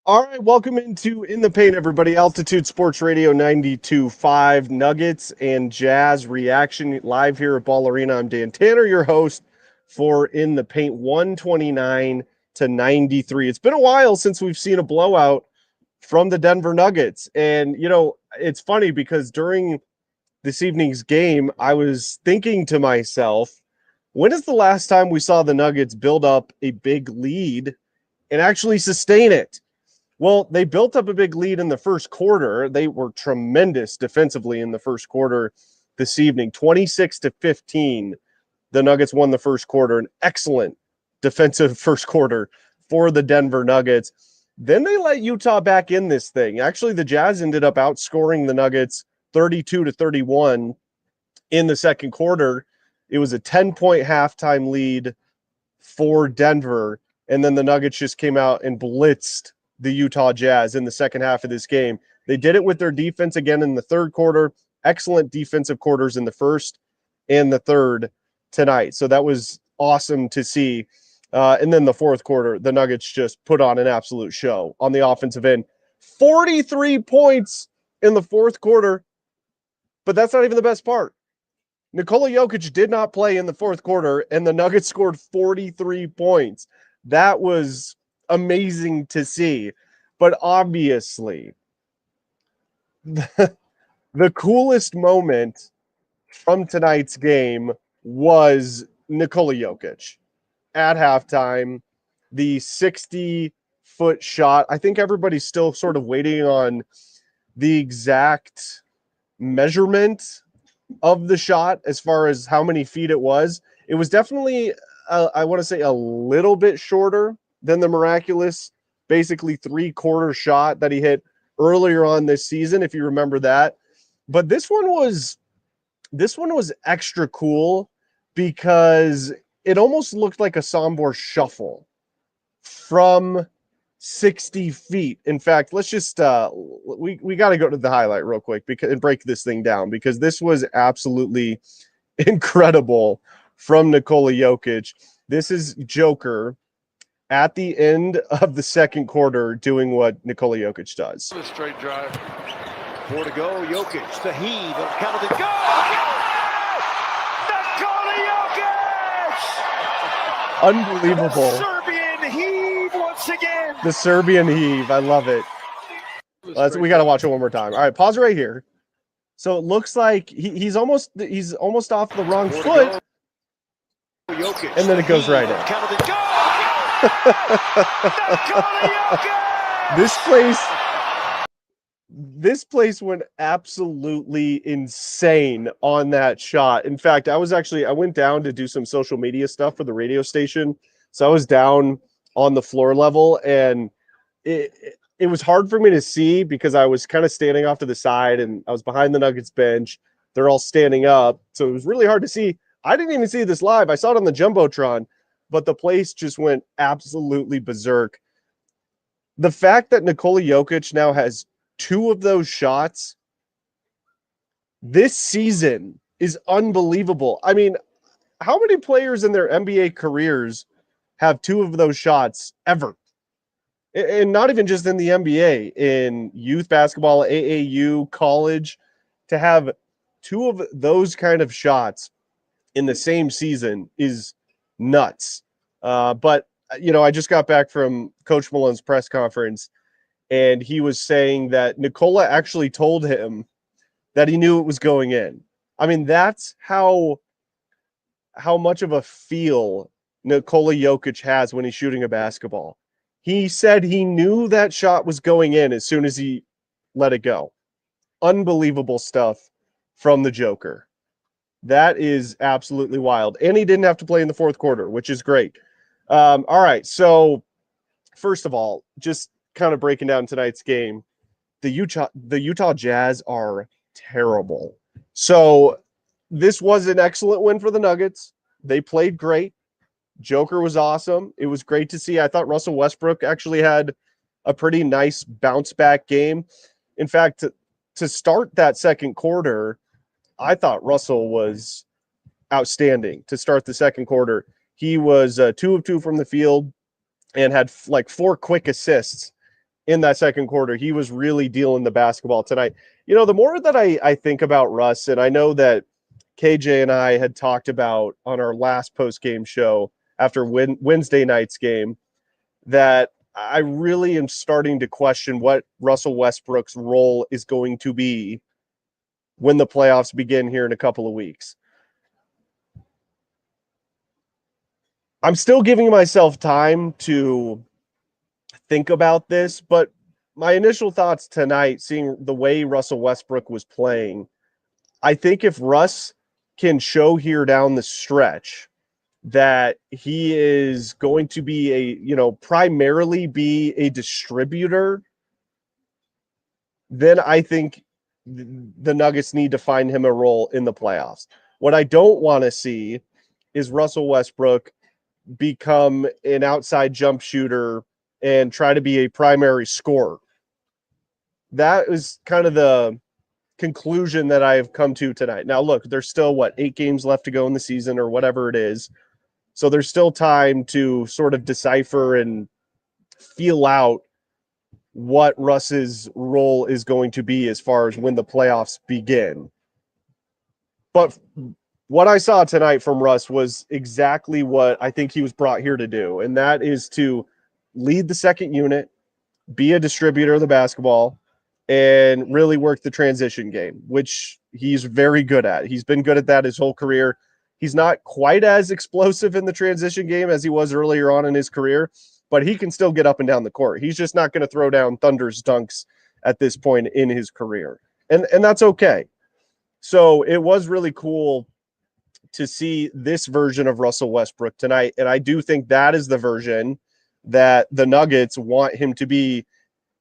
All right, welcome into In the Paint, everybody. Altitude Sports Radio 92.5, Nuggets and Jazz reaction live here at Ball Arena. I'm Dan Tanner, your host for In the Paint, 129-93. It's been a while since we've seen a blowout from the Denver Nuggets. And, it's funny because during this evening's game, I was thinking to myself, when is the last time we saw the Nuggets build up a big lead and actually sustain it? Well, they built up a big lead in the first quarter. They were tremendous defensively in the first quarter this evening, 26-15. The Nuggets won the first quarter, an excellent defensive first quarter for the Denver Nuggets. Then they let Utah back in this thing. Actually, the Jazz ended up outscoring the Nuggets 32-31 in the second quarter. It was a 10-point halftime lead for Denver, and then the Nuggets just came out and blitzed the Utah Jazz in the second half of this game. They did it with their defense again in the third quarter. Excellent defensive quarters in the first and the third tonight. So that was awesome to see. And then the fourth quarter, the Nuggets just put on an absolute show on the offensive end. 43 points in the fourth quarter. But that's not even the best part. Nikola Jokic did not play in the fourth quarter, and the Nuggets scored 43 points. That was amazing to see. But obviously, the coolest moment from tonight's game was Nikola Jokic at halftime, the 60-foot shot. I think everybody's still sort of waiting on the exact measurement of the shot as far as how many feet it was. It was definitely, I want to say, a little bit shorter than the miraculous, basically three-quarter shot that he hit earlier on this season, if you remember that. But this one was extra cool because it almost looked like a Sombor shuffle from 60 feet. In fact, let's just we got to go to the highlight real quick and break this thing down, because this was absolutely incredible from Nikola Jokic. This is Joker at the end of the second quarter doing what Nikola Jokic does. A straight drive. 4 to go. Jokic, the heave, count of the go. Nikola Jokic! Unbelievable. The Serbian heave once again. The Serbian heave. I love it. We got to watch it one more time. All right, pause right here. So it looks like he's almost off the wrong foot. Jokic, and then it goes right in. Count of the go. This place went absolutely insane on that shot. In fact, I went down to do some social media stuff for the radio station. So I was down on the floor level, and it was hard for me to see because I was kind of standing off to the side and I was behind the Nuggets bench. They're all standing up. So it was really hard to see. I didn't even see this live. I saw it on the Jumbotron. But the place just went absolutely berserk. The fact that Nikola Jokic now has 2 of those shots this season is unbelievable. I mean, how many players in their NBA careers have 2 of those shots ever? And not even just in the NBA, in youth basketball, AAU, college, to have 2 of those kind of shots in the same season is nuts. But I just got back from Coach Malone's press conference, and he was saying that Nikola actually told him that he knew it was going in. I mean, that's how much of a feel Nikola Jokic has when he's shooting a basketball. He said he knew that shot was going in as soon as he let it go. Unbelievable stuff from the Joker. That is absolutely wild. And he didn't have to play in the fourth quarter, which is great. All right, so first of all, just kind of breaking down tonight's game, the Utah Jazz are terrible. So this was an excellent win for the Nuggets. They played great. Joker was awesome. It was great to see. I thought Russell Westbrook actually had a pretty nice bounce back game. In fact, to start that second quarter, I thought Russell was outstanding to start the second quarter. He was 2 of 2 from the field and had like 4 quick assists in that second quarter. He was really dealing the basketball tonight. You know, the more that I think about Russ, and I know that KJ and I had talked about on our last post-game show after Wednesday night's game, that I really am starting to question what Russell Westbrook's role is going to be when the playoffs begin here in a couple of weeks. I'm still giving myself time to think about this, but my initial thoughts tonight, seeing the way Russell Westbrook was playing, I think if Russ can show here down the stretch that he is going to be primarily be a distributor, then I think the Nuggets need to find him a role in the playoffs. What I don't want to see is Russell Westbrook become an outside jump shooter and try to be a primary scorer. That is kind of the conclusion that I've come to tonight. Now, look, there's still 8 games left to go in the season or whatever it is. So there's still time to sort of decipher and feel out what Russ's role is going to be as far as when the playoffs begin. But what I saw tonight from Russ was exactly what I think he was brought here to do, and that is to lead the second unit, be a distributor of the basketball, and really work the transition game, which he's very good at. He's been good at that his whole career. He's not quite as explosive in the transition game as he was earlier on in his career, but he can still get up and down the court. He's just not going to throw down thunderous dunks at this point in his career. And that's okay. So it was really cool to see this version of Russell Westbrook tonight. And I do think that is the version that the Nuggets want him to be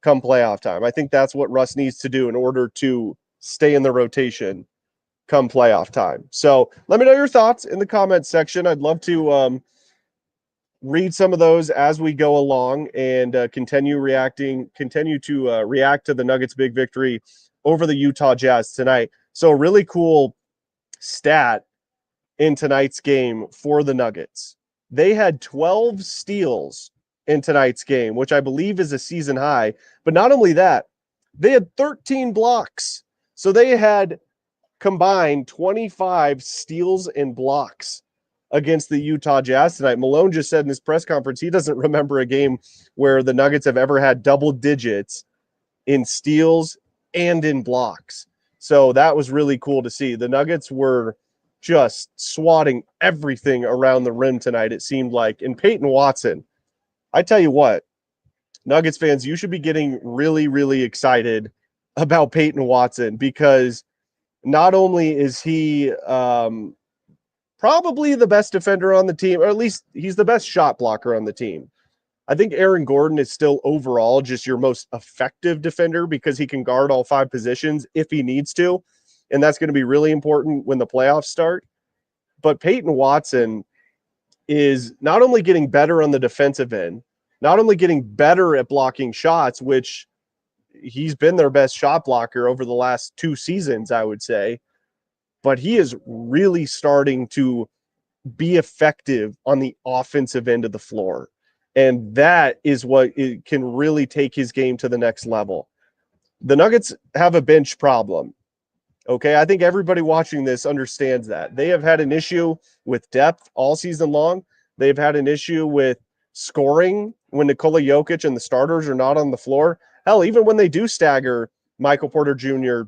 come playoff time. I think that's what Russ needs to do in order to stay in the rotation come playoff time. So let me know your thoughts in the comments section. I'd love to read some of those as we go along and continue to react to the Nuggets' big victory over the Utah Jazz tonight. So a really cool stat in tonight's game for the Nuggets. They had 12 steals in tonight's game, which I believe is a season high. But not only that, they had 13 blocks. So they had combined 25 steals and blocks against the Utah Jazz tonight. Malone just said in his press conference he doesn't remember a game where the Nuggets have ever had double digits in steals and in blocks. So that was really cool to see. The Nuggets were just swatting everything around the rim tonight, it seemed like. And Peyton Watson, I tell you what, Nuggets fans, you should be getting really, really excited about Peyton Watson, because not only is he probably the best defender on the team, or at least he's the best shot blocker on the team. I think Aaron Gordon is still overall just your most effective defender because he can guard all 5 positions if he needs to. And that's going to be really important when the playoffs start. But Peyton Watson is not only getting better on the defensive end, not only getting better at blocking shots, which he's been their best shot blocker over the last 2 seasons, I would say, but he is really starting to be effective on the offensive end of the floor. And that is what it can really take his game to the next level. The Nuggets have a bench problem. Okay, I think everybody watching this understands that. They have had an issue with depth all season long. They've had an issue with scoring when Nikola Jokic and the starters are not on the floor. Hell, even when they do stagger Michael Porter Jr.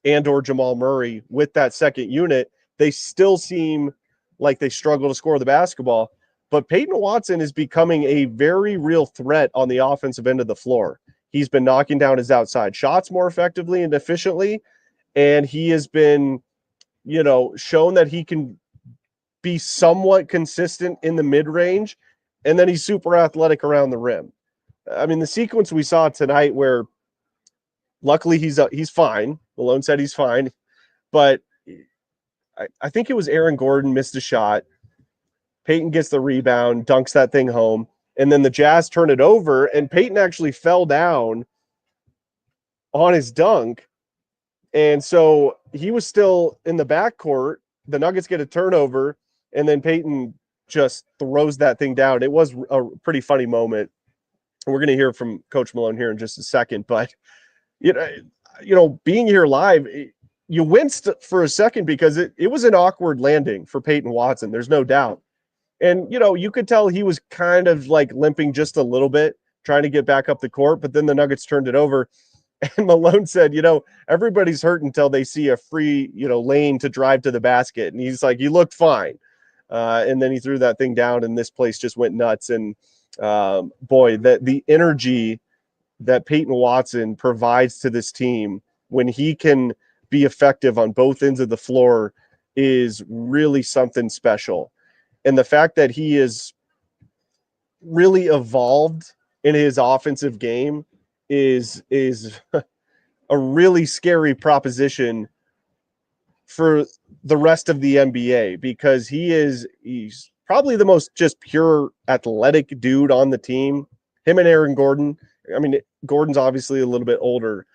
and or Jamal Murray with that second unit, they still seem like they struggle to score the basketball. But Peyton Watson is becoming a very real threat on the offensive end of the floor. He's been knocking down his outside shots more effectively and efficiently. And he has been, shown that he can be somewhat consistent in the mid-range, and then he's super athletic around the rim. I mean, the sequence we saw tonight where luckily he's fine. Malone said he's fine, but I think it was Aaron Gordon missed a shot. Peyton gets the rebound, dunks that thing home, and then the Jazz turn it over, and Peyton actually fell down on his dunk. And so he was still in the backcourt. The Nuggets get a turnover, and then Peyton just throws that thing down. It was a pretty funny moment we're going to hear from Coach Malone here in just a second, but you know, being here live, you winced for a second because it was an awkward landing for Peyton Watson. There's no doubt. And, you could tell he was kind of like limping just a little bit, trying to get back up the court, but then the Nuggets turned it over. And Malone said, everybody's hurt until they see a free, lane to drive to the basket. And he's like, you looked fine. And then he threw that thing down and this place just went nuts. And boy, the energy that Peyton Watson provides to this team when he can be effective on both ends of the floor is really something special. And the fact that he is really evolved in his offensive game is a really scary proposition for the rest of the NBA, because he's probably the most just pure athletic dude on the team. Him and Aaron Gordon. I mean, Gordon's obviously a little bit older,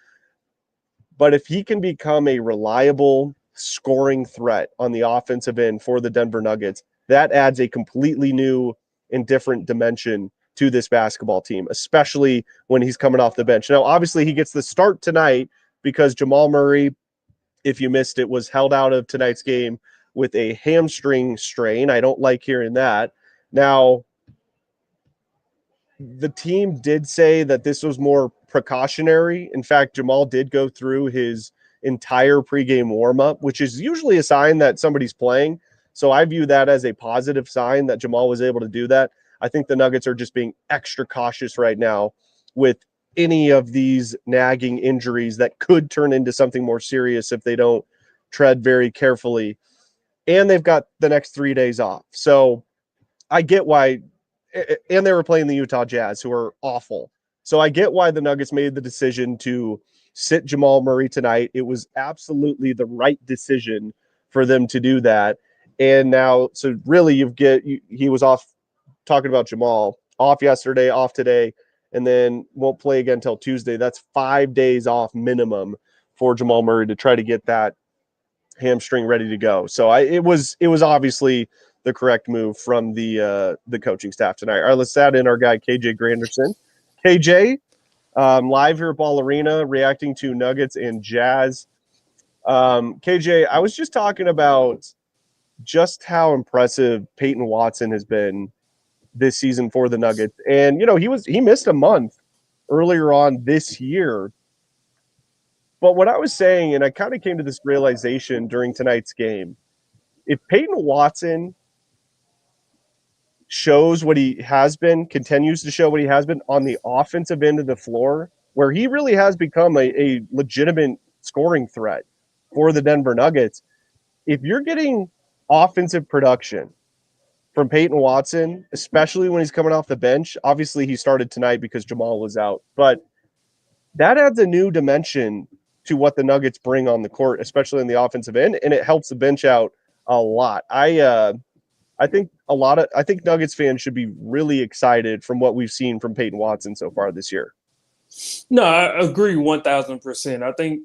but if he can become a reliable scoring threat on the offensive end for the Denver Nuggets, that adds a completely new and different dimension to this basketball team, especially when he's coming off the bench. Now, obviously, he gets the start tonight because Jamal Murray, if you missed it, was held out of tonight's game with a hamstring strain. I don't like hearing that. Now, the team did say that this was more precautionary. In fact, Jamal did go through his entire pregame warmup, which is usually a sign that somebody's playing. So I view that as a positive sign that Jamal was able to do that. I think the Nuggets are just being extra cautious right now with any of these nagging injuries that could turn into something more serious if they don't tread very carefully. And they've got the next 3 days off. So I get why, and they were playing the Utah Jazz, who are awful. So I get why the Nuggets made the decision to sit Jamal Murray tonight. It was absolutely the right decision for them to do that. And now, so really he was off, talking about Jamal, off yesterday, off today, and then won't play again until Tuesday. That's 5 days off minimum for Jamal Murray to try to get that hamstring ready to go. So it was obviously the correct move from the coaching staff tonight. All right, let's add in our guy KJ Granderson. KJ, live here at Ball Arena, reacting to Nuggets and Jazz. KJ, I was just talking about just how impressive Peyton Watson has been this season for the Nuggets. And, he missed a month earlier on this year. But what I was saying, and I kind of came to this realization during tonight's game, if Peyton Watson shows what he has been, continues to show what he has been on the offensive end of the floor, where he really has become a legitimate scoring threat for the Denver Nuggets, if you're getting offensive production from Peyton Watson, especially when he's coming off the bench, obviously he started tonight because Jamal was out, but that adds a new dimension to what the Nuggets bring on the court, especially in the offensive end, and it helps the bench out a lot. I think Nuggets fans should be really excited from what we've seen from Peyton Watson so far this year. No, I agree 1,000%. I think,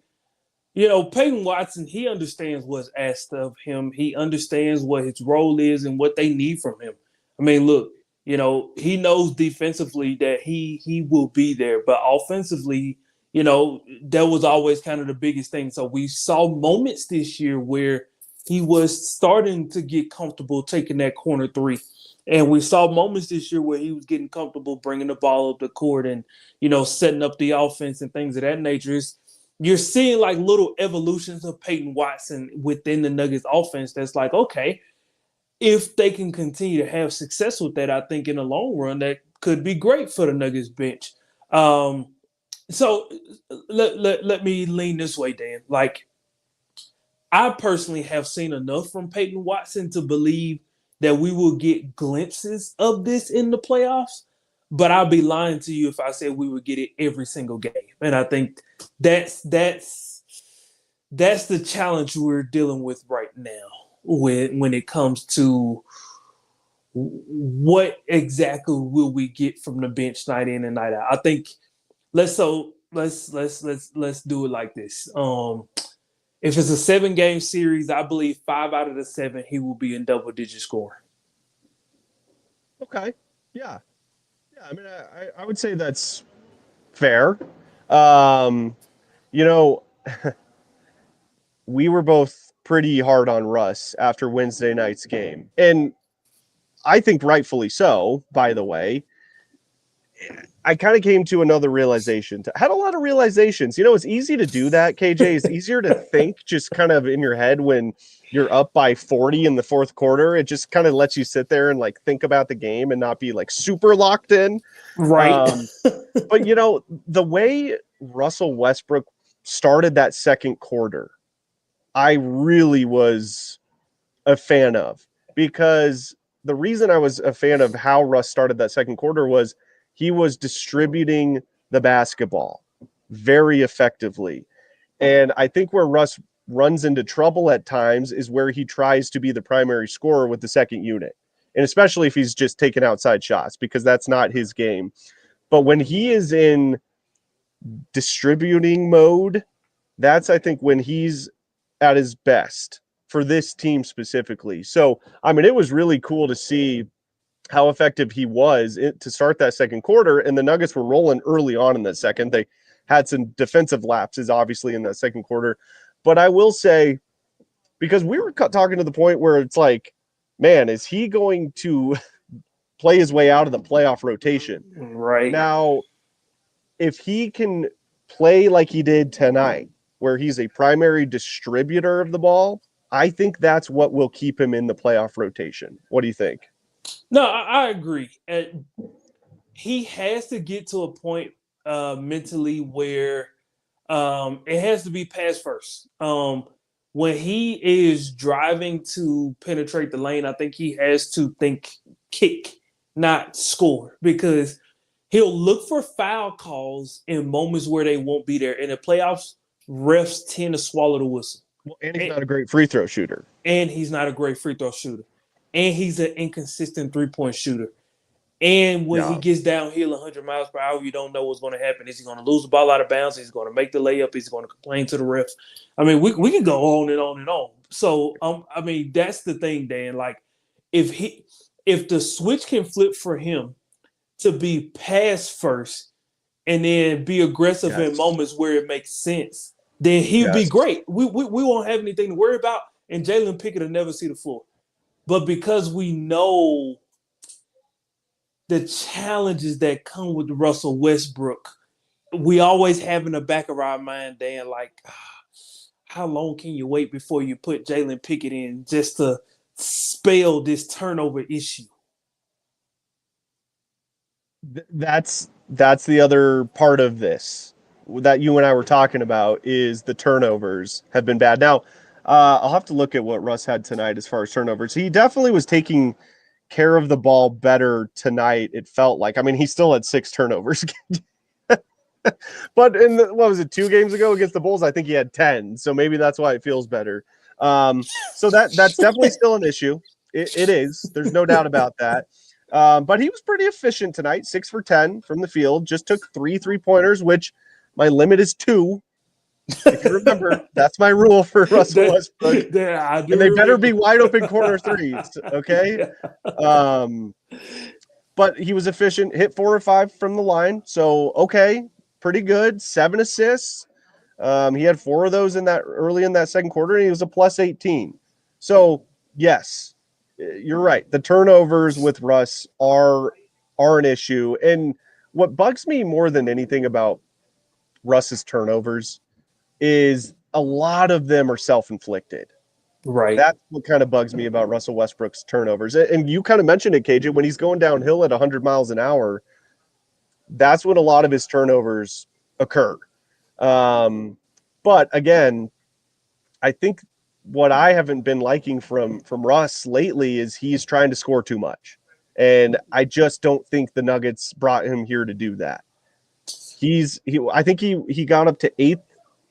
Peyton Watson, he understands what's asked of him. He understands what his role is and what they need from him. I mean, look, he knows defensively that he will be there, but offensively, that was always kind of the biggest thing. So we saw moments this year where he was starting to get comfortable taking that corner three. And we saw moments this year where he was getting comfortable bringing the ball up the court and, setting up the offense and things of that nature. You're seeing like little evolutions of Peyton Watson within the Nuggets offense. That's like, okay, if they can continue to have success with that, I think in the long run, that could be great for the Nuggets bench. So let me lean this way, Dan. Like, I personally have seen enough from Peyton Watson to believe that we will get glimpses of this in the playoffs. But I'll be lying to you if I said we would get it every single game. And I think that's the challenge we're dealing with right now when it comes to what exactly will we get from the bench night in and night out. I think let's do it like this. If it's a 7-game series, I believe 5 out of the 7 he will be in double-digit scoring. Okay. Yeah. I mean, I would say that's fair. Um, you know, we were both pretty hard on Russ after Wednesday night's game. And I think rightfully so, by the way. I kind of came to another realization. Had a lot of realizations. It's easy to do that, KJ. It's easier to think just kind of in your head when you're up by 40 in the fourth quarter. It just kind of lets you sit there and like think about the game and not be like super locked in. Right. But the way Russell Westbrook started that second quarter, I really was a fan of, because the reason I was a fan of how Russ started that second quarter was he was distributing the basketball very effectively. And I think where Russ runs into trouble at times is where he tries to be the primary scorer with the second unit. And especially if he's just taking outside shots, because that's not his game. But when he is in distributing mode, that's, I think, when he's at his best for this team specifically. So, I mean, it was really cool to see how effective he was to start that second quarter. And the Nuggets were rolling early on in the second. They had some defensive lapses, obviously, in that second quarter. But I will say, because we were talking to the point where it's like, man, is he going to play his way out of the playoff rotation? Right. Now, if he can play like he did tonight, where he's a primary distributor of the ball, I think that's what will keep him in the playoff rotation. What do you think? No, I agree. He has to get to a point mentally where it has to be pass first. When he is driving to penetrate the lane, I think he has to think kick, not score, because he'll look for foul calls in moments where they won't be there. In the playoffs, refs tend to swallow the whistle. Well, and he's not a great free throw shooter. And he's not a great free throw shooter. And he's an inconsistent three-point shooter. And when he gets downhill 100 miles per hour, you don't know what's going to happen. Is he going to lose the ball out of bounds? Is he going to make the layup? Is he going to complain to the refs? I mean, we can go on and on and on. So, I mean, that's the thing, Dan. Like, if the switch can flip for him to be pass first and then be aggressive in moments where it makes sense, then he'll be great. We won't have anything to worry about, and Jalen Pickett will never see the floor. But because we know the challenges that come with Russell Westbrook, we always have in the back of our mind, Dan, like, how long can you wait before you put Jalen Pickett in just to spell this turnover issue? That's the other part of this that you and I were talking about, is the turnovers have been bad. Now, I'll have to look at what Russ had tonight as far as turnovers. He definitely was taking care of the ball better tonight, it felt like. I mean, he still had 6 turnovers. But what was it, 2 games ago against the Bulls, I think he had 10. So maybe that's why it feels better. So that's definitely still an issue. It is. There's no doubt about that. But he was pretty efficient tonight, 6 for 10 from the field. Just took 3 3-pointers, which my limit is 2. If you remember, that's my rule for Russell Westbrook. And they better be wide open corner threes, okay? But he was efficient, hit 4 or 5 from the line. So, okay, pretty good. 7 assists. He had 4 of those early in that second quarter, and he was a plus 18. So, yes, you're right. The turnovers with Russ are an issue. And what bugs me more than anything about Russ's turnovers is a lot of them are self-inflicted. Right. That's what kind of bugs me about Russell Westbrook's turnovers. And you kind of mentioned it, KJ, when he's going downhill at 100 miles an hour, that's when a lot of his turnovers occur. But again, I think what I haven't been liking from Russ lately is he's trying to score too much. And I just don't think the Nuggets brought him here to do that. I think he got up to 8th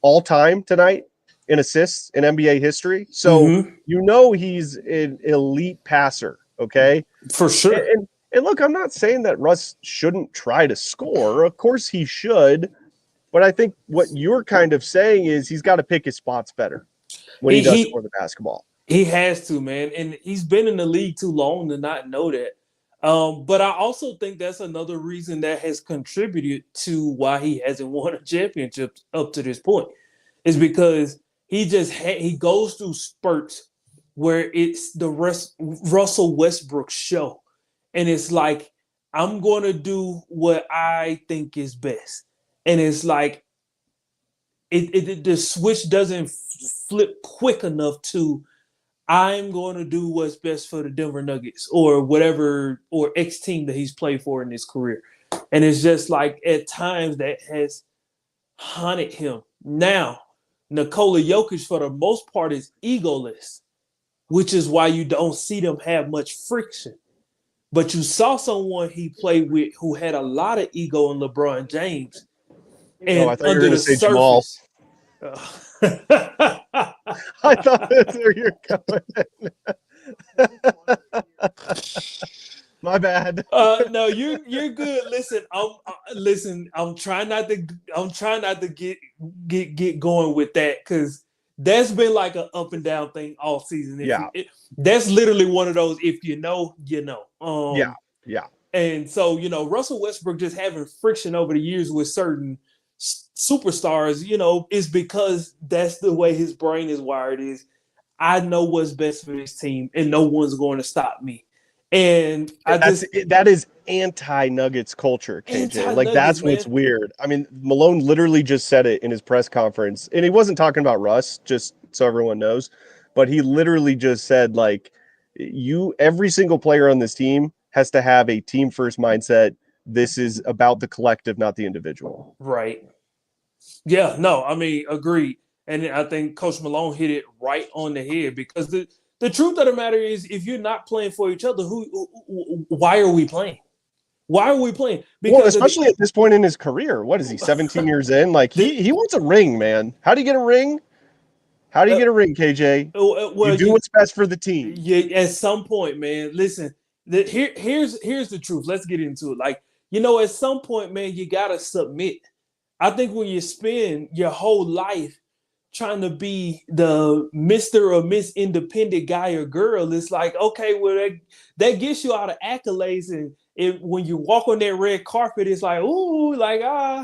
all time tonight in assists in NBA history. So, he's an elite passer. Okay. For sure. And look, I'm not saying that Russ shouldn't try to score. Of course he should. But I think what you're kind of saying is he's got to pick his spots better when he does score the basketball. He has to, man. And he's been in the league too long to not know that. But I also think that's another reason that has contributed to why he hasn't won a championship up to this point, is because he goes through spurts where it's the Russell Westbrook show, and it's like I'm going to do what I think is best, and it's like the switch doesn't flip quick enough to I'm going to do what's best for the Denver Nuggets or whatever or X team that he's played for in his career. And it's just like at times that has haunted him. Now, Nikola Jokic, for the most part, is egoless, which is why you don't see them have much friction. But you saw someone he played with who had a lot of ego in LeBron James. And I thought you were under going to the say Jamal. surface. I thought that's where you're going. My bad. No, you're good. Listen, I'm trying not to get going with that because that's been like an up and down thing all season. That's literally one of those. If you know, you know. Yeah. And so Russell Westbrook just having friction over the years with certain superstars, is because that's the way his brain is wired. Is I know what's best for this team, and no one's going to stop me. And that is anti-Nuggets culture, KJ. Like that's what's weird. I mean, Malone literally just said it in his press conference, and he wasn't talking about Russ, just so everyone knows, but he literally just said like, every single player on this team has to have a team first mindset. This is about the collective, not the individual. Right. Yeah. No. I mean, agreed. And I think Coach Malone hit it right on the head because the truth of the matter is, if you're not playing for each other, why are we playing? Why are we playing? Because especially at this point in his career, what is he, 17 years in? Like he wants a ring, man. How do you get a ring? How do you get a ring, KJ? Well, you do what's best for the team. Yeah, at some point, man. Listen, here's the truth. Let's get into it. Like, at some point, man, you gotta submit. I think when you spend your whole life trying to be the Mr. or Miss Independent guy or girl, it's like, okay, well, that gets you out of accolades. And when you walk on that red carpet, it's like, ooh, like,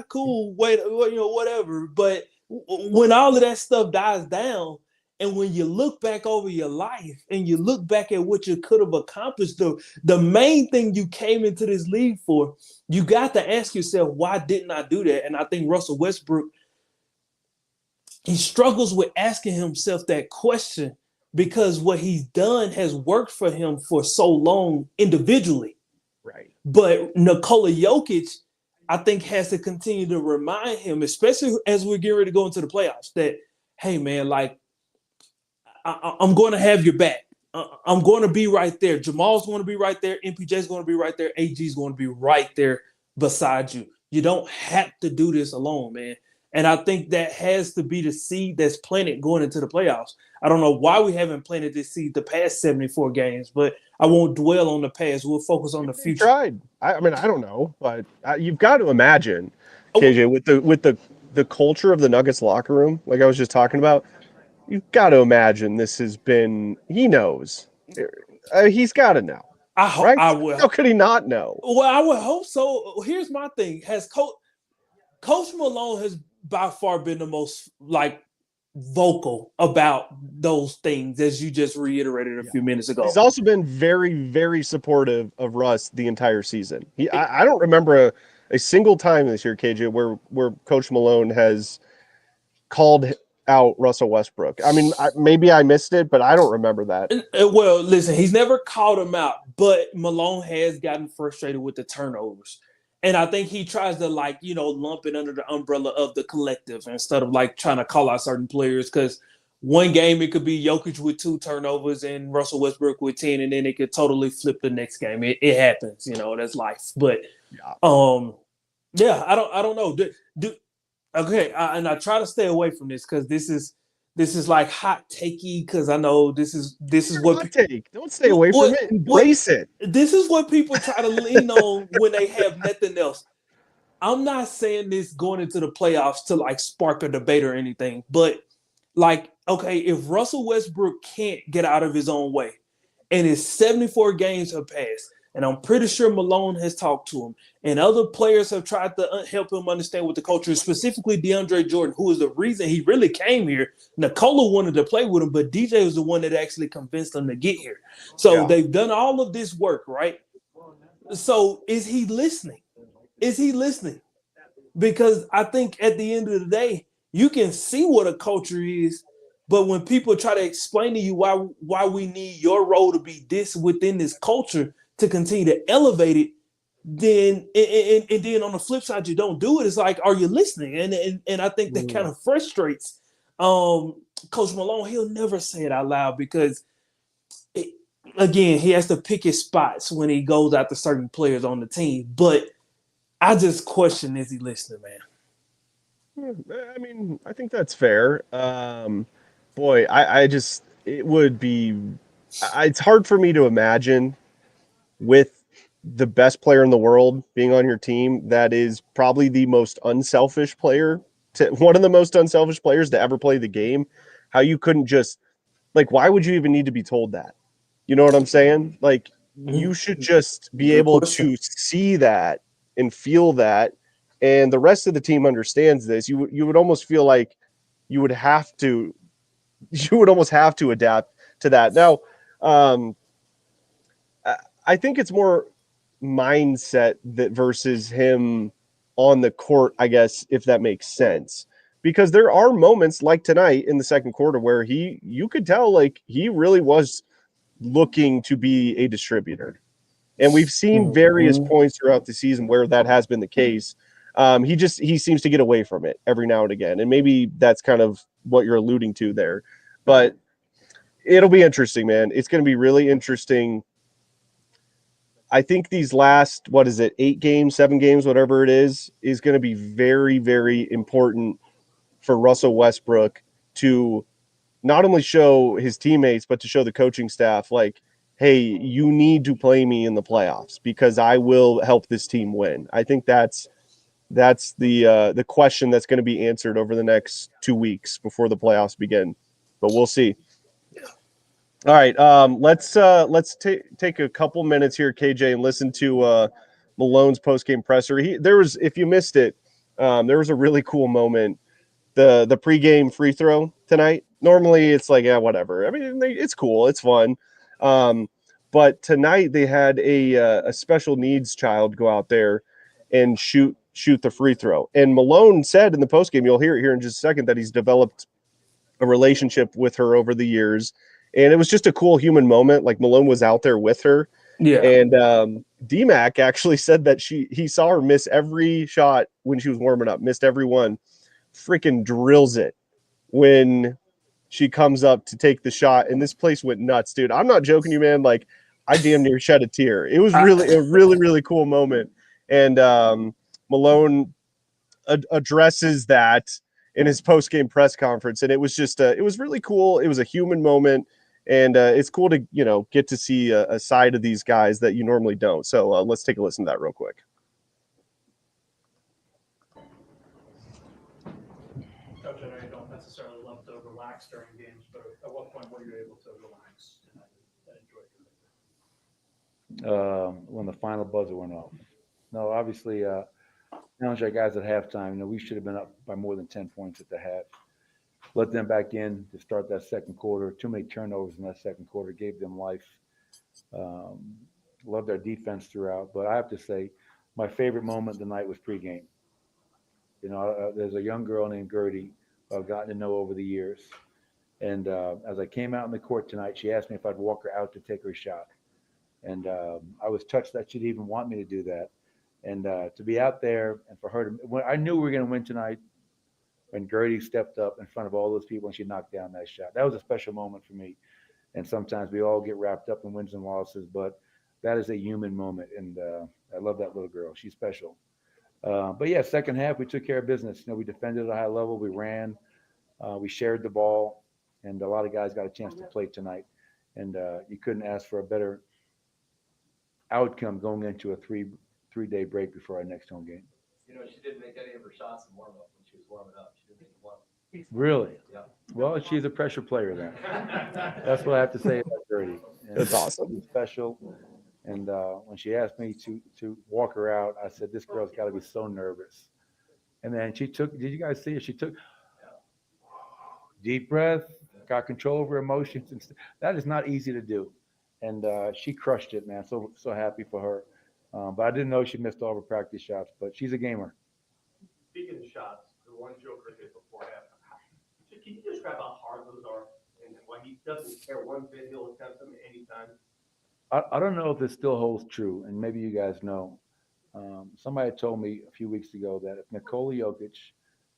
cool, wait, whatever. But when all of that stuff dies down, and when you look back over your life and you look back at what you could have accomplished, the main thing you came into this league for, you got to ask yourself, why didn't I do that? And I think Russell Westbrook, he struggles with asking himself that question because what he's done has worked for him for so long individually. Right. But Nikola Jokic, I think, has to continue to remind him, especially as we're getting ready to go into the playoffs, that, hey, man, like, I'm going to have your back. I'm going to be right there. Jamal's going to be right there. MPJ's going to be right there. AG's going to be right there beside you. You don't have to do this alone, man. And I think that has to be the seed that's planted going into the playoffs. I don't know why we haven't planted this seed the past 74 games, but I won't dwell on the past. We'll focus on the future. Tried. I mean, I don't know, but you've got to imagine, KJ, with the culture of the Nuggets locker room, like I was just talking about, you've got to imagine this has been. He knows. He's got to know. Right? How could he not know? Well, I would hope so. Here's my thing: Coach Malone has by far been the most vocal about those things, as you just reiterated a few minutes ago. He's also been very, very supportive of Russ the entire season. I don't remember a single time this year, KJ, where Coach Malone has called out Russell Westbrook. I mean, maybe I missed it, but I don't remember that. Well, listen, he's never called him out, but Malone has gotten frustrated with the turnovers. And I think he tries to lump it under the umbrella of the collective instead of trying to call out certain players, because one game it could be Jokic with 2 turnovers and Russell Westbrook with 10, and then it could totally flip the next game. It happens, that's life. But I don't know. Okay, and I try to stay away from this because this is like hot takey, because I know this is what take. Don't stay away from it. Embrace it. This is what people try to lean on when they have nothing else. I'm not saying this going into the playoffs to spark a debate or anything, but okay, if Russell Westbrook can't get out of his own way and his 74 games have passed, and I'm pretty sure Malone has talked to him, and other players have tried to help him understand what the culture is, specifically DeAndre Jordan, who is the reason he really came here. Nikola wanted to play with him, but DJ was the one that actually convinced him to get here. So they've done all of this work, right? So is he listening? Is he listening? Because I think at the end of the day, you can see what a culture is, but when people try to explain to you why we need your role to be this within this culture to continue to elevate it, then and then on the flip side you don't do it. It's like, are you listening? And I think that kind of frustrates Coach Malone. He'll never say it out loud because again, he has to pick his spots when he goes after certain players on the team. But I just question, is he listening, man? I mean, I think that's fair. Boy, I just, it would be, it's hard for me to imagine with the best player in the world being on your team that is probably the most unselfish player, one of the most unselfish players to ever play the game, how you couldn't just, like, why would you even need to be told that? You know what I'm saying? Like, you should just be able to see that and feel that, and the rest of the team understands this. You would almost feel like you would almost have to adapt to that. Now, I think it's more mindset that versus him on the court, I guess, if that makes sense. Because there are moments like tonight in the second quarter where you could tell like he really was looking to be a distributor. And we've seen various points throughout the season where that has been the case. He seems to get away from it every now and again. And maybe that's kind of what you're alluding to there. But it'll be interesting, man. It's going to be really interesting. I think these last, 8 games, 7 games, whatever it is going to be very, very important for Russell Westbrook to not only show his teammates, but to show the coaching staff, like, hey, you need to play me in the playoffs because I will help this team win. I think that's the question that's going to be answered over the next 2 weeks before the playoffs begin. But we'll see. All right, let's take a couple minutes here, KJ, and listen to Malone's postgame presser. If you missed it, there was a really cool moment. The pregame free throw tonight. Normally, it's like, yeah, whatever. I mean, it's cool, it's fun. But tonight they had a special needs child go out there and shoot the free throw. And Malone said in the postgame, you'll hear it here in just a second, that he's developed a relationship with her over the years. And it was just a cool human moment. Like, Malone was out there with her. Yeah. And D-Mac actually said that he saw her miss every shot when she was warming up, missed every one. Freaking drills it when she comes up to take the shot. And this place went nuts, dude. I'm not joking you, man. Like, I damn near shed a tear. It was really a really cool moment. And Malone addresses that in his post-game press conference. And it was just, it was really cool. It was a human moment. And it's cool to, get to see a side of these guys that you normally don't. So let's take a listen to that real quick. Coach, I know you don't necessarily love to relax during games, but at what point were you able to relax and enjoy your When the final buzzer went off. No, obviously, challenge our guys at halftime. We should have been up by more than 10 points at the half. Let them back in to start that second quarter. Too many turnovers in that second quarter, gave them life. Loved our defense throughout. But I have to say, my favorite moment of the night was pregame. There's a young girl named Gertie who I've gotten to know over the years. And as I came out in the court tonight, she asked me if I'd walk her out to take her shot. And I was touched that she'd even want me to do that. And to be out there and for her I knew we were going to win tonight when Gertie stepped up in front of all those people and she knocked down that shot. That was a special moment for me. And sometimes we all get wrapped up in wins and losses, but that is a human moment. And I love that little girl. She's special. But yeah, second half, we took care of business. We defended at a high level. We ran. We shared the ball. And a lot of guys got a chance to play tonight. And you couldn't ask for a better outcome going into a three-day break before our next home game. She didn't make any of her shots in warm-up when she was warming up. She didn't make one. Really? Yeah. Well, she's a pressure player then. That's what I have to say about Gertie. That's awesome. She's special. And when she asked me to walk her out, I said, this girl's got to be so nervous. And then she took, did you guys see it? She took deep breath, got control of her emotions. And that is not easy to do. And she crushed it, man. So happy for her. But I didn't know she missed all of her practice shots, but she's a gamer. Speaking of shots, the one Joker hit before half, can you describe how hard those are and why he doesn't care one bit, he'll attempt them anytime? I don't know if this still holds true, and maybe you guys know. Somebody told me a few weeks ago that if Nikola Jokic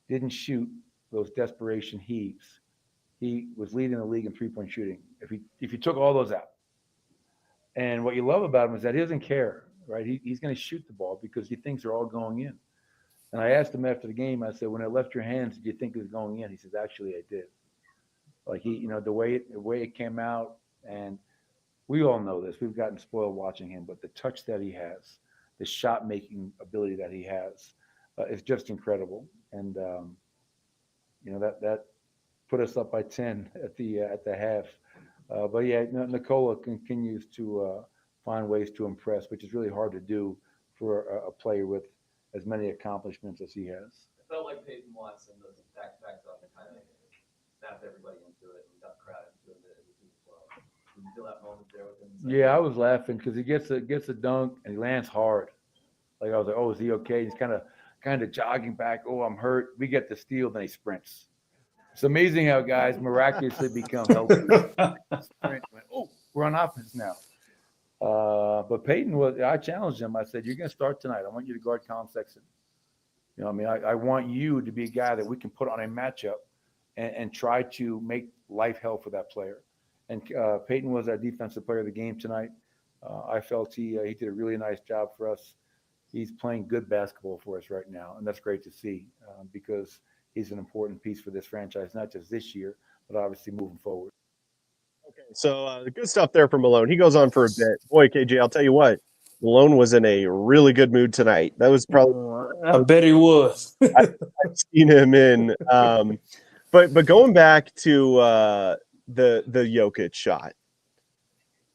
didn't shoot those desperation heaves, he was leading the league in three-point shooting. If you took all those out, and what you love about him is that he doesn't care, right? He's going to shoot the ball because he thinks they're all going in. And I asked him after the game, I said, when it left your hands, did you think it was going in? He says, actually, I did. Like the way it came out, and we all know this. We've gotten spoiled watching him, but the touch that he has, the shot-making ability that he has, is just incredible. And that put us up by 10 at the half. But yeah, Nikola continues to find ways to impress, which is really hard to do for a player with as many accomplishments as he has. It felt like Peyton Watson, those back-to-backs up and kind of snapped everybody into it and got the crowd into it as well. Did you feel that moment there with him? Yeah, I was laughing because he gets a dunk and he lands hard. Like I was like, oh, is he okay? He's kind of jogging back. Oh, I'm hurt. We get the steal, then he sprints. It's amazing how guys miraculously become healthy. Oh, we're on offense now. But Peyton I challenged him. I said, you're going to start tonight. I want you to guard Colin Sexton. You know what I mean? I want you to be a guy that we can put on a matchup and try to make life hell for that player. And Peyton was our defensive player of the game tonight. I felt he did a really nice job for us. He's playing good basketball for us right now, and that's great to see because he's an important piece for this franchise, not just this year, but obviously moving forward. Okay, so the good stuff there for Malone. He goes on for a bit. Boy, KJ, I'll tell you what, Malone was in a really good mood tonight. That was probably I bet he was. I've seen him in. But going back to the Jokic shot,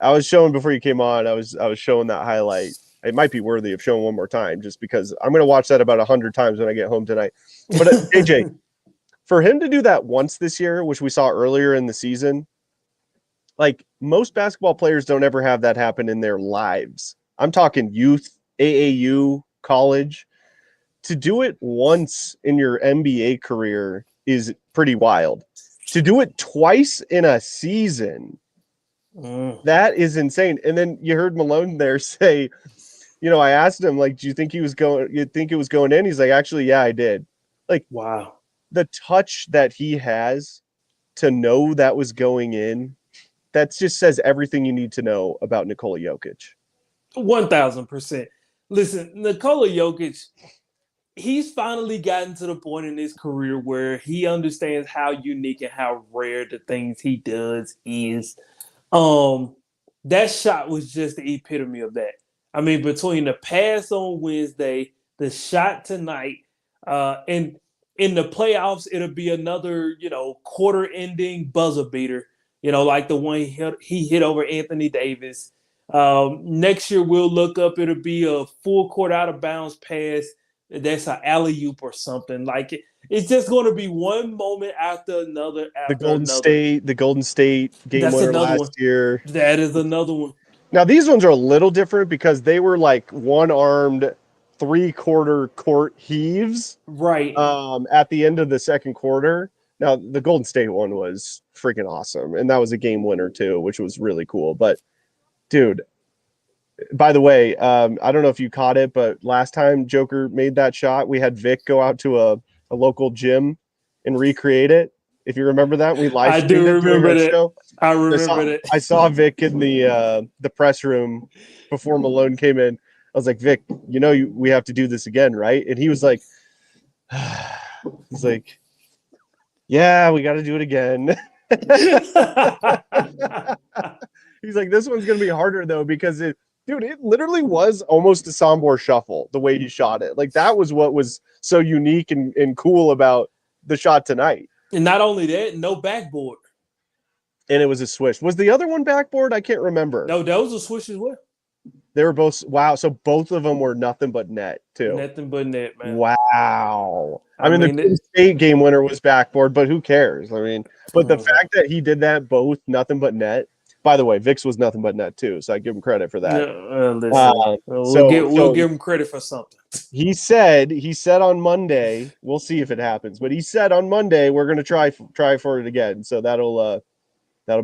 I was showing before you came on. I was showing that highlight. It might be worthy of showing one more time, just because I'm going to watch that about 100 times when I get home tonight. But AJ, for him to do that once this year, which we saw earlier in the season, like most basketball players don't ever have that happen in their lives. I'm talking youth, AAU, college. To do it once in your NBA career is pretty wild. To do it twice in a season, that is insane. And then you heard Malone there say, I asked him, like, do you think it was going in? He's like, actually, yeah, I did. Like, Wow. The touch that he has to know that was going in, that just says everything you need to know about Nikola Jokic. 1,000%. Listen, Nikola Jokic, he's finally gotten to the point in his career where he understands how unique and how rare the things he does is. That shot was just the epitome of that. I mean, between the pass on Wednesday, the shot tonight, and in the playoffs, it'll be another, quarter-ending buzzer beater, like the one he hit over Anthony Davis. Next year, we'll look up, it'll be a full court out-of-bounds pass. That's an alley-oop or something. Like, it's just going to be one moment after another. The Golden State game winner last year. That is another one. Now, these ones are a little different because they were like one-armed, three-quarter court heaves. Right. At the end of the second quarter. Now, the Golden State one was freaking awesome. And that was a game winner, too, which was really cool. But, dude, by the way, I don't know if you caught it, but last time Joker made that shot, we had Vic go out to a local gym and recreate it. If you remember that, we live streamed I do remember that. Show. I remember that. I saw Vic in the press room before Malone came in. I was like, Vic, we have to do this again, right? And he was like, yeah, we got to do it again. He's like, this one's going to be harder, though, because it literally was almost a Sombor shuffle, the way he shot it. Like, that was what was so unique and cool about the shot tonight. And not only that, no backboard. And it was a swish. Was the other one backboard? I can't remember. No, that was a swish as well. They were both wow. So both of them were nothing but net too. Nothing but net, man. Wow. I I mean, the mean, Penn State game winner was backboard, but who cares? I mean, but the Mhm. fact that he did that both nothing but net. By the way, Vic's was nothing but net too, so I give him credit for that. Listen, we'll give him credit for something. He said on Monday, we'll see if it happens, but he said on Monday we're gonna try for it again. So that'll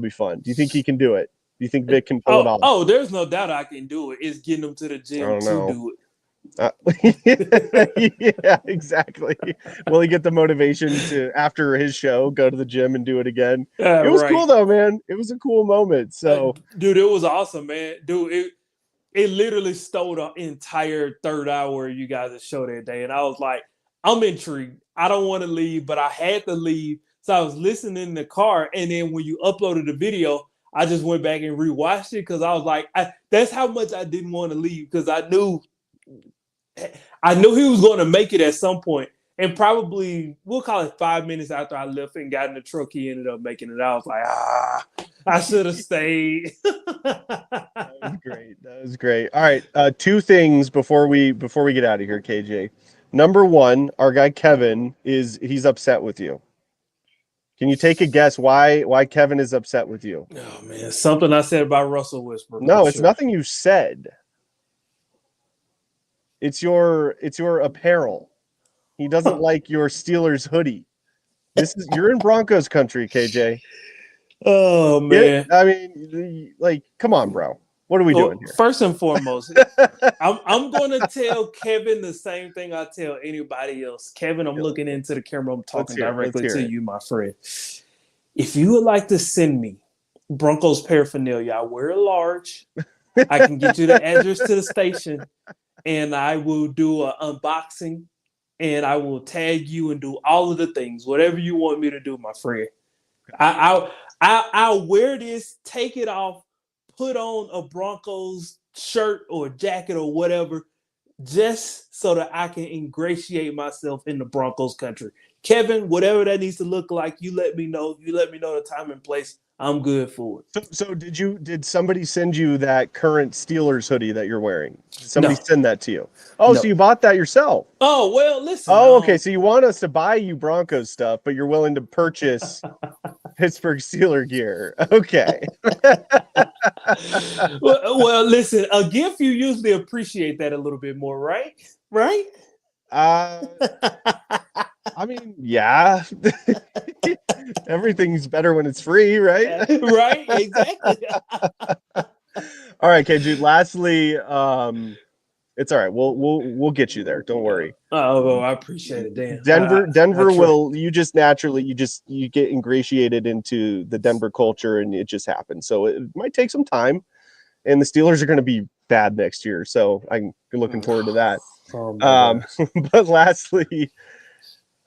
be fun. Do you think he can do it? Do you think Vic can pull it off? Oh, there's no doubt I can do it. It's getting him to the I gym don't to know. do it. Yeah, exactly. Will he get the motivation to, after his show, go to the gym and do it again? It was cool though, man. It was a cool moment. So, dude, it was awesome, man. Dude, it literally stole the entire third hour of you guys' show that day, and I was like, I'm intrigued. I don't want to leave, but I had to leave, so I was listening in the car, and then when you uploaded the video, I just went back and rewatched it because I was like, that's how much I didn't want to leave because I knew he was going to make it at some point. And probably, we'll call it 5 minutes after I left and got in the truck, he ended up making it. I was like, I should have stayed. that was great. That was great. All right, two things before we get out of here, KJ. Number one, our guy Kevin he's upset with you. Can you take a guess why Kevin is upset with you? Oh man, something I said about Russell Westbrook. No, it's nothing you said. It's your apparel. He doesn't like your Steelers hoodie. You're in Broncos country, KJ. Oh man. I mean, like, come on, bro. What are we doing here? First and foremost, I'm going to tell Kevin the same thing I tell anybody else. Kevin, I'm looking into the camera. I'm talking directly to you, my friend. If you would like to send me Broncos paraphernalia, I wear a large. I can get you the address to the station, and I will do an unboxing, and I will tag you and do all of the things, whatever you want me to do, my friend. I'll wear this, take it off, put on a Broncos shirt or jacket or whatever, just so that I can ingratiate myself in the Broncos country. Kevin, whatever that needs to look like, you let me know. You let me know the time and place. I'm good for it. So did somebody send you that current Steelers hoodie that you're wearing? Did somebody send that to you? Oh, no. So you bought that yourself? Oh, well, listen. Oh, okay. So you want us to buy you Broncos stuff, but you're willing to purchase Pittsburgh Steeler gear. Okay. well, listen, a gift, you usually appreciate that a little bit more, right? Right? I mean, yeah. Everything's better when it's free, right? Right, exactly. All right, KJ. Lastly, it's all right. We'll get you there. Don't worry. Oh, well, I appreciate it, Dan. Denver will. You just naturally, you get ingratiated into the Denver culture, and it just happens. So it might take some time, and the Steelers are going to be bad next year. So I'm looking forward to that. But lastly,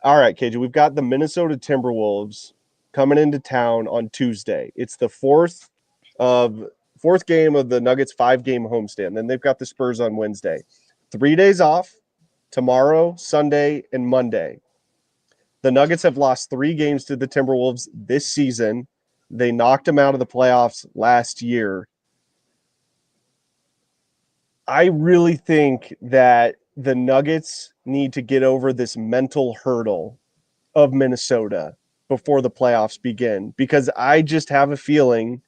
all right, KJ, we've got the Minnesota Timberwolves coming into town on Tuesday. It's the fourth game of the Nuggets 5-game homestand. Then they've got the Spurs on Wednesday. 3 days off, tomorrow, Sunday, and Monday. The Nuggets have lost 3 games to the Timberwolves this season. They knocked them out of the playoffs last year. I really think that the Nuggets need to get over this mental hurdle of Minnesota before the playoffs begin, because I just have a feeling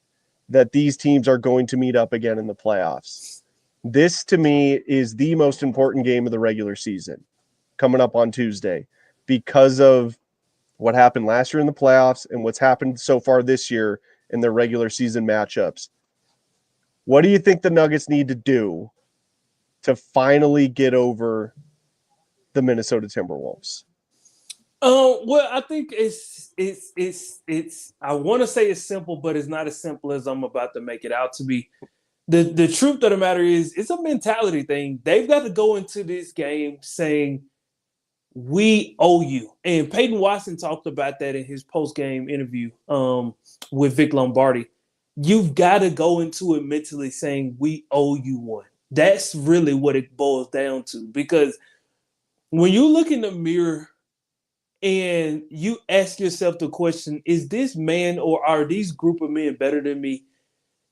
that these teams are going to meet up again in the playoffs. This, to me, is the most important game of the regular season coming up on Tuesday because of what happened last year in the playoffs and what's happened so far this year in their regular season matchups. What do you think the Nuggets need to do to finally get over the Minnesota Timberwolves? Well, I think it's I want to say it's simple, but it's not as simple as I'm about to make it out to be. The truth of the matter is, it's a mentality thing. They've got to go into this game saying, we owe you. And Peyton Watson talked about that in his post-game interview with Vic Lombardi. You've got to go into it mentally saying, we owe you one. That's really what it boils down to. Because when you look in the mirror and you ask yourself the question, is this man or are these group of men better than me?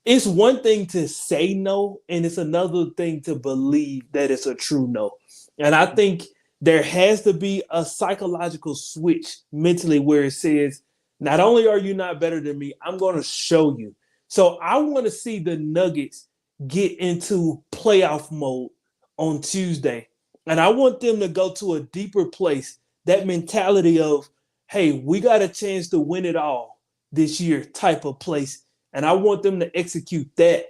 it's one thing to say no, and it's another thing to believe that it's a true no. And I think there has to be a psychological switch mentally where it says, not only are you not better than me, I'm going to show you. So I want to see the Nuggets get into playoff mode on Tuesday. And I want them to go to a deeper place. That mentality of, hey, we got a chance to win it all this year type of place. And I want them to execute that.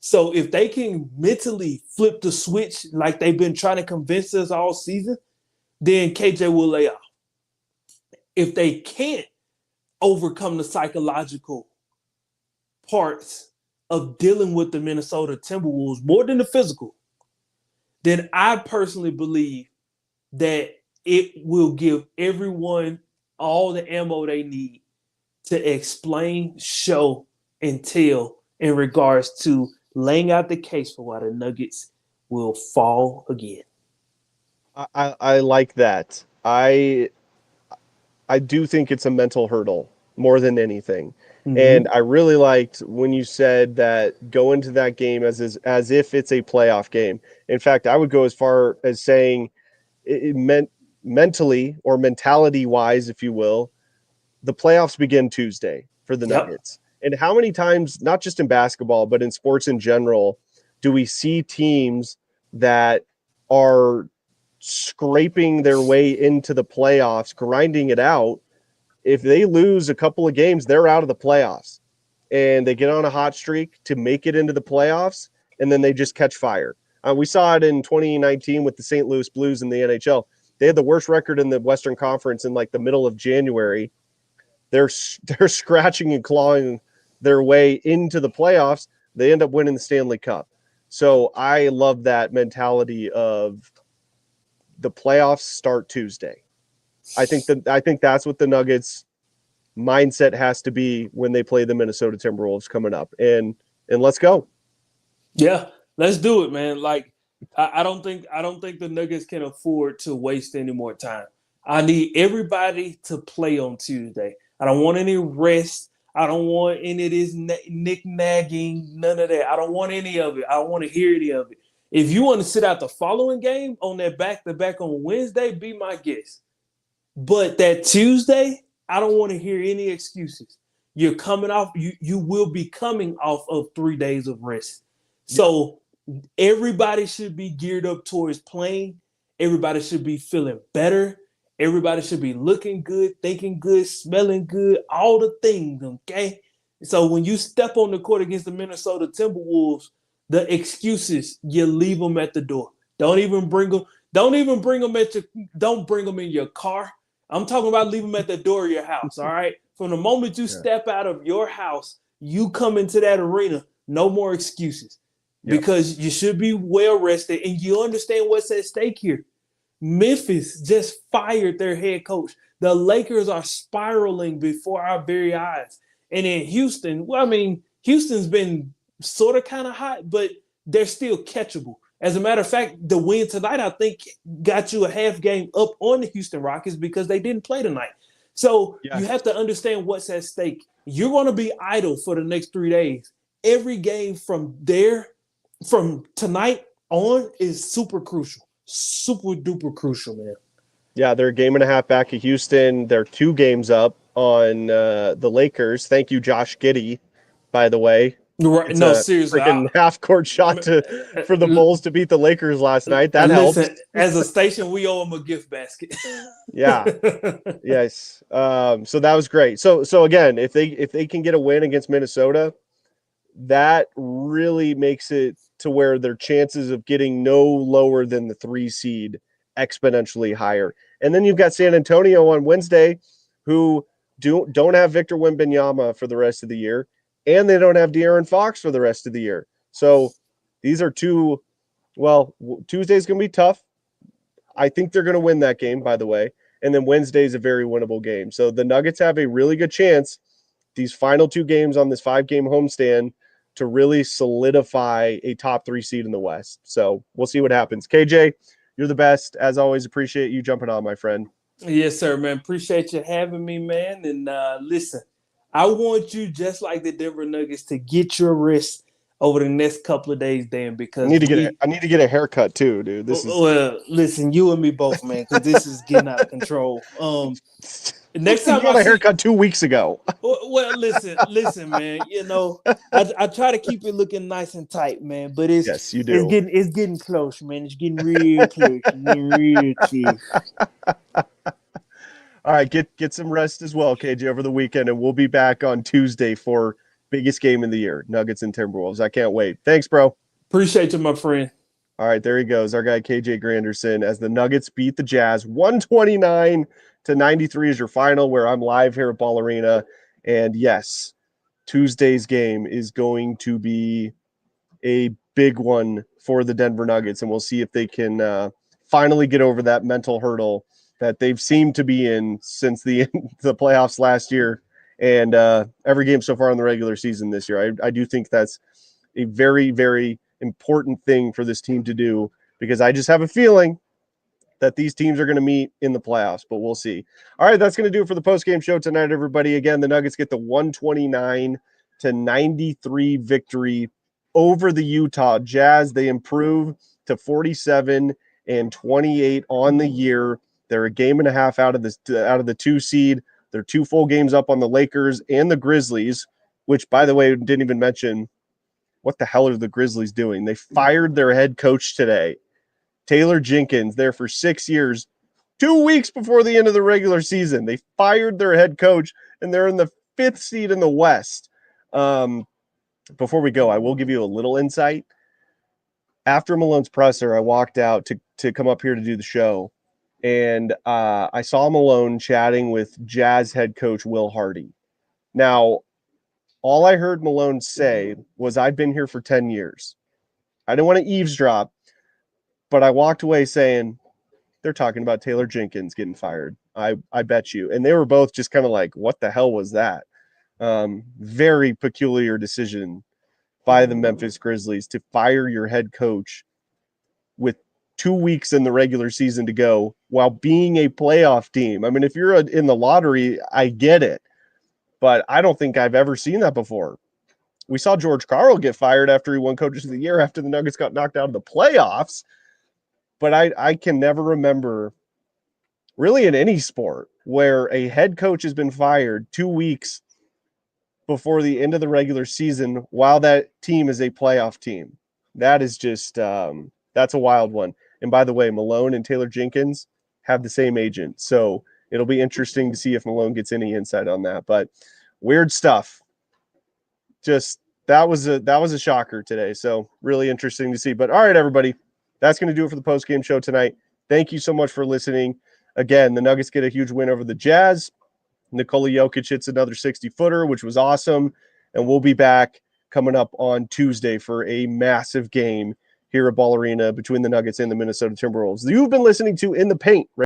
So if they can mentally flip the switch like they've been trying to convince us all season, then KJ will lay off. If they can't overcome the psychological parts of dealing with the Minnesota Timberwolves more than the physical, then I personally believe that it will give everyone all the ammo they need to explain, show, and tell in regards to laying out the case for why the Nuggets will fall again. I like that. I do think it's a mental hurdle more than anything. Mm-hmm. And I really liked when you said that go into that game as if it's a playoff game. In fact, I would go as far as saying it meant mentally or mentality wise, if you will, the playoffs begin Tuesday for the Nuggets. And how many times, not just in basketball, but in sports in general, do we see teams that are scraping their way into the playoffs, grinding it out? If they lose a couple of games, they're out of the playoffs. And they get on a hot streak to make it into the playoffs, and then they just catch fire. We saw it in 2019 with the St. Louis Blues in the NHL. They had the worst record in the Western Conference in like the middle of January. They're scratching and clawing their way into the playoffs. They end up winning the Stanley Cup. So I love that mentality of the playoffs start Tuesday. I think that's what the Nuggets mindset has to be when they play the Minnesota Timberwolves coming up. And let's go. Yeah, let's do it, man. Like I don't think the Nuggets can afford to waste any more time. I need everybody to play on Tuesday. I don't want any rest. I don't want any of this nick-nagging, none of that. I don't want any of it. I don't want to hear any of it. If you want to sit out the following game on that back-to-back on Wednesday, be my guest. But that Tuesday, I don't want to hear any excuses. You're coming off, you will be coming off of 3 days of rest. So everybody should be geared up towards playing. Everybody should be feeling better. Everybody should be looking good, thinking good, smelling good, all the things, okay? So when you step on the court against the Minnesota Timberwolves, the excuses, you leave them at the door. Don't bring them in your car. I'm talking about leave them at the door of your house, all right? From the moment you step out of your house, you come into that arena, no more excuses. Because you should be well rested and you understand what's at stake here. Memphis just fired their head coach. The Lakers are spiraling before our very eyes. And in Houston, Houston's been sort of kind of hot, but they're still catchable. As a matter of fact, the win tonight, I think, got you a half game up on the Houston Rockets because they didn't play tonight. So you have to understand what's at stake. You're going to be idle for the next 3 days. Every game from tonight on is super crucial. Super duper crucial, man. Yeah, they're a game and a half back of Houston. They're 2 games up on the Lakers. Thank you, Josh Giddey, by the way. Right? It's no, seriously, freaking half-court shot for the Bulls to beat the Lakers last night. That helped. As a station, we owe them a gift basket. Yeah. Yes. So that was great. So again, if they can get a win against Minnesota, that really makes it to where their chances of getting no lower than the 3 seed exponentially higher. And then you've got San Antonio on Wednesday, who don't have Victor Wembanyama for the rest of the year, and they don't have De'Aaron Fox for the rest of the year. So these are Tuesday's going to be tough. I think they're going to win that game, by the way. And then Wednesday is a very winnable game. So the Nuggets have a really good chance, these final 2 games on this 5-game homestand, to really solidify a top 3 seed in the West. So we'll see what happens. KJ, you're the best. As always, appreciate you jumping on, my friend. Yes, sir, man. Appreciate you having me, man. And listen, I want you, just like the Denver Nuggets, to get your rest over the next couple of days, Dan, I because need to get a haircut too, dude. This is well, listen, you and me both, man, because this is getting out of control. Next you time I got a see, haircut 2 weeks ago. well, listen, man. I try to keep it looking nice and tight, man, but Yes, you do. it's getting close, man. It's getting real close. It's getting real close. All right, get some rest as well, KJ, over the weekend, and we'll be back on Tuesday for biggest game of the year, Nuggets and Timberwolves. I can't wait. Thanks, bro. Appreciate you, my friend. All right, there he goes, our guy KJ Granderson, as the Nuggets beat the Jazz 129-93 is your final, where I'm live here at Ball Arena. And yes, Tuesday's game is going to be a big one for the Denver Nuggets, and we'll see if they can finally get over that mental hurdle that they've seemed to be in since the playoffs last year, and every game so far in the regular season this year. I do think that's a very, very important thing for this team to do, because I just have a feeling that these teams are going to meet in the playoffs, but we'll see. All right, that's going to do it for the postgame show tonight, everybody. Again, the Nuggets get the 129-93 victory over the Utah Jazz. They improve to 47-28 on the year. They're a game and a half out of the 2 seed. They're 2 full games up on the Lakers and the Grizzlies, which, by the way, didn't even mention what the hell are the Grizzlies doing. They fired their head coach today, Taylor Jenkins, there for 6 years, 2 weeks before the end of the regular season. They fired their head coach, and they're in the 5th seed in the West. Before we go, I will give you a little insight. After Malone's presser, I walked out to come up here to do the show, and I saw Malone chatting with Jazz head coach Will Hardy. Now, all I heard Malone say was, I've been here for 10 years. I didn't want to eavesdrop, but I walked away saying, they're talking about Taylor Jenkins getting fired. I bet you. And they were both just kind of like, what the hell was that? Very peculiar decision by the Memphis Grizzlies to fire your head coach with 2 weeks in the regular season to go while being a playoff team. I mean, if you're in the lottery, I get it, but I don't think I've ever seen that before. We saw George Karl get fired after he won Coach of the Year after the Nuggets got knocked out of the playoffs, but I can never remember, really in any sport, where a head coach has been fired 2 weeks before the end of the regular season while that team is a playoff team. That is just that's a wild one. And by the way, Malone and Taylor Jenkins have the same agent, so it'll be interesting to see if Malone gets any insight on that. But weird stuff. Just that was a shocker today. So really interesting to see. But all right, everybody, that's going to do it for the post-game show tonight. Thank you so much for listening. Again, the Nuggets get a huge win over the Jazz. Nikola Jokic hits another 60-footer, which was awesome. And we'll be back coming up on Tuesday for a massive game here at Ball Arena between the Nuggets and the Minnesota Timberwolves. You've been listening to In the Paint.